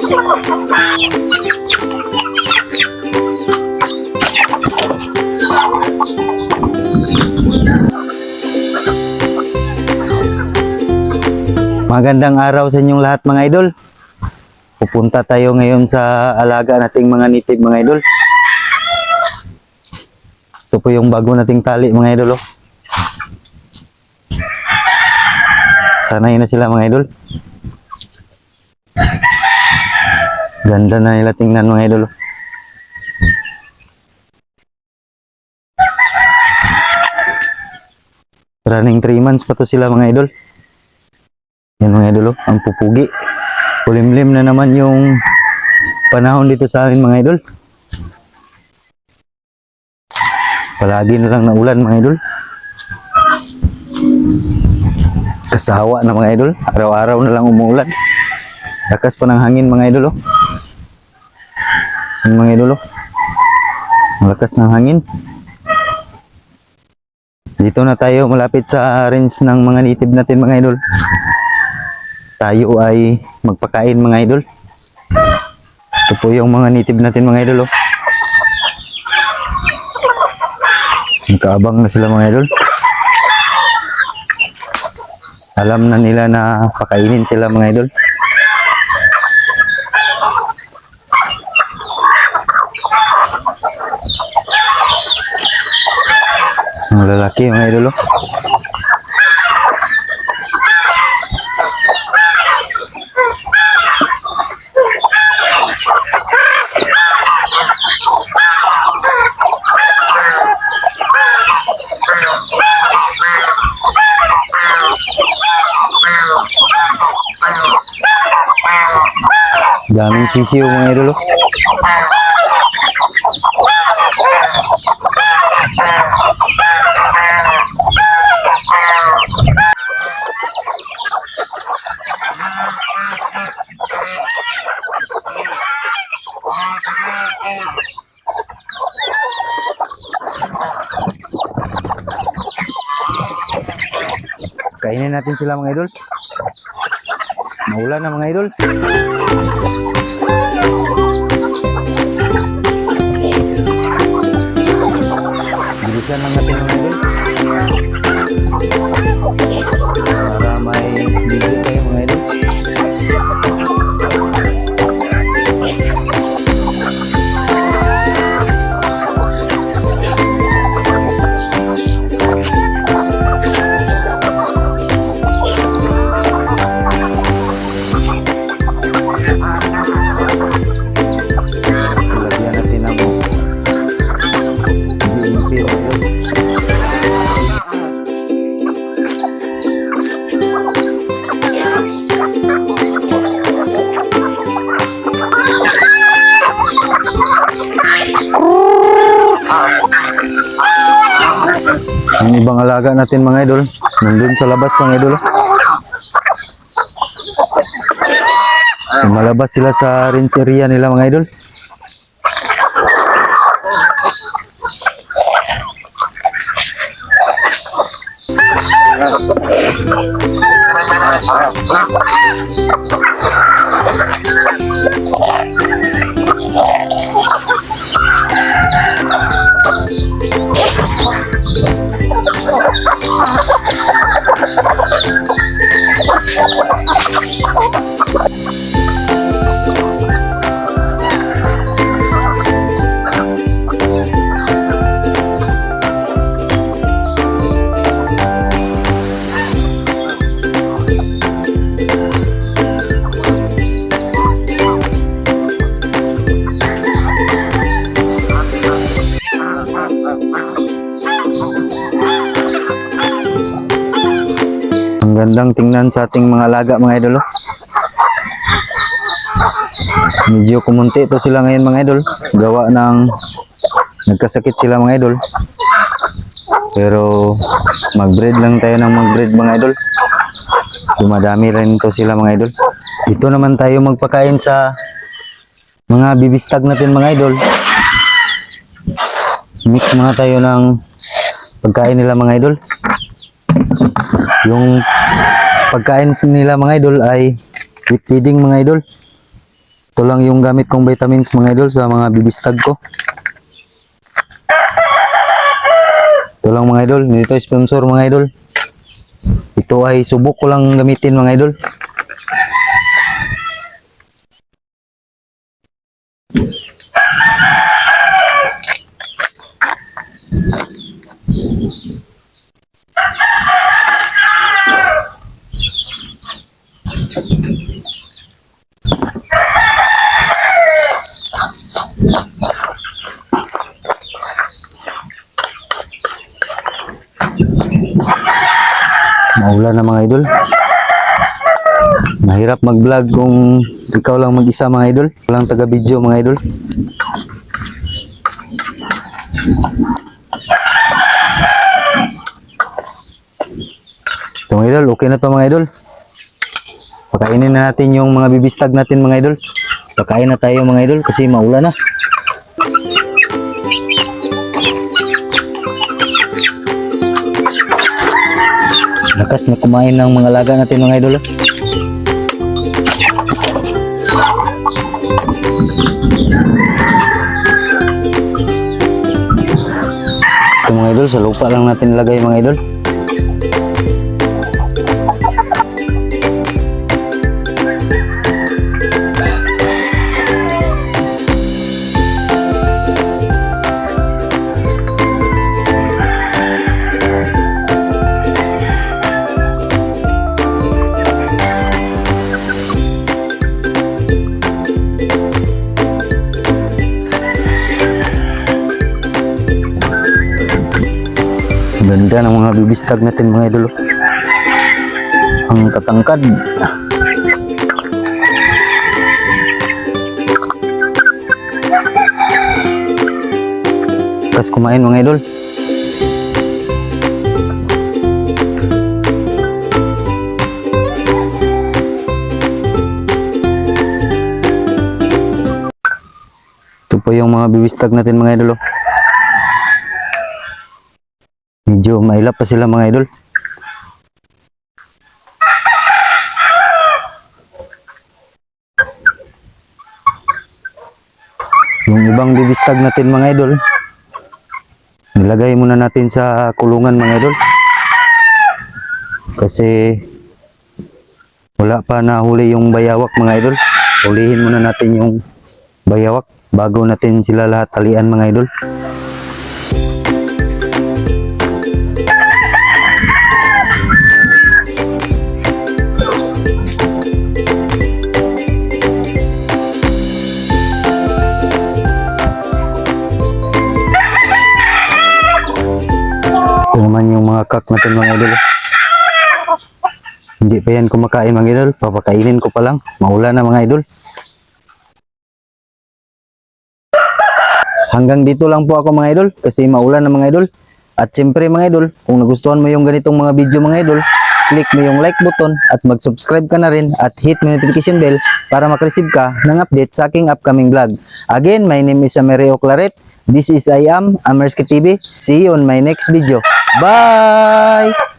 Magandang araw sa inyong lahat mga idol. Pupunta tayo ngayon sa alaga nating mga nitib mga idol. Ito po yung bago nating tali mga idol. Sanay na sila mga idol. Ganda na nila tingnan mga idol. Running 3 months pa to sila mga idol. Yan mga idol, ang pupugi. Kulimlim na naman yung panahon dito sa amin mga idol. Palagi na lang na ulan mga idol. Kasawa na mga idol. Araw-araw na lang umuulan. Lakas pa ng hangin mga idol. Yung mga idol. Malakas ng hangin. Dito na tayo malapit sa range ng mga native natin mga idol. Tayo ay magpakain mga idol. Ito po yung mga native natin mga idol. Nakaabang na sila mga idol. Alam na nila na pakainin sila mga idol. Ang lalaki mga idol. Daming sisiw mga idol. Kainin natin sila mga idol. Maulan na mga idol. Bilisan lang natin mga idol. Para may ligo tayo mga idol. Ang ibang alaga natin mga idol, nandun sa labas mga idol. Malabas sila sa range area nila mga idol. Gandang tingnan sa ating mga alaga mga idol. Medyo kumunti ito sila ngayon mga idol. Gawa ng nagkasakit sila mga idol. Pero mag-breed lang tayo ng mag-breed mga idol. Dumadami rin ito sila mga idol. Dito naman tayo magpakain sa mga bibistag natin mga idol. Mix mga tayo ng pagkain nila mga idol. Yung pagkain nila mga idol ay wheat feeding mga idol. Ito lang yung gamit kong vitamins mga idol sa mga bibistag ko. Ito lang mga idol, nito sponsor mga idol. Ito ay subok ko lang gamitin mga idol. Maulan na mga idol. Mahirap mag-vlog kung ikaw lang mag-isa mga idol. Walang taga-video mga idol. Ito mga idol, okay na to mga idol. Pakainin na natin yung mga bibistag natin mga idol. Pakain na tayo mga idol kasi maulan na. Lakas na kumain ng mga laga natin mga idol. Ito mga idol, sa lupa lang natin ilagay mga idol. Ganda ng mga bibistag natin mga idol. Ang katangkad. Tapos kumain mga idol. Ito po yung mga bibistag natin mga idol. Medyo mailap pa sila mga idol. Yung ibang bibistag natin mga idol, nilagay muna natin sa kulungan mga idol. Kasi wala pa nahuli yung bayawak mga idol. Hulihin muna natin yung bayawak bago natin sila lahat talian mga idol. Ito naman yung mga kak natin mga idol. Hindi pa yan kumakain mga idol. Papakainin ko pa lang. Maulan na mga idol. Hanggang dito lang po ako mga idol. Kasi maulan na mga idol. At siyempre mga idol, kung nagustuhan mo yung ganitong mga video mga idol, click mo yung like button at mag-subscribe ka na rin at hit mo notification bell para makareceive ka ng update sa aking upcoming vlog. Again, my name is Amerio Claret. This is I am Amerski TV. See you on my next video. Bye!